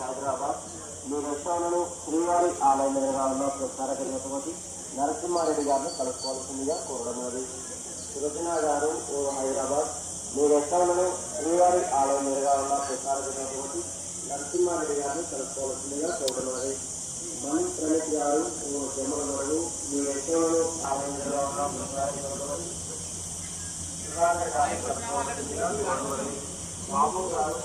హైదరాబాద్ మీ రెస్టారెంట్ను శ్రీవారి ఆలయ నిర్వహణలో ప్రసారమైనటువంటి నరసింహారెడ్డి గారిని కలుసుకోవాల్సిందిగా కోరడమైనది. సురచన గారు హైదరాబాద్ మీ రెస్టారెంట్ను శ్రీవారి ఆలయ నిర్వహణలో ప్రసారమైనటువంటి నరసింహారెడ్డి గారిని కలుసుకోవాల్సిందిగా కోరడమైనది. మణి ప్రణీత్ గారు జమలమరుడు మీ రెస్టారెంట్ను ఆలయ నిర్వహణలో ప్రసారమైనటువంటి బాబు గారు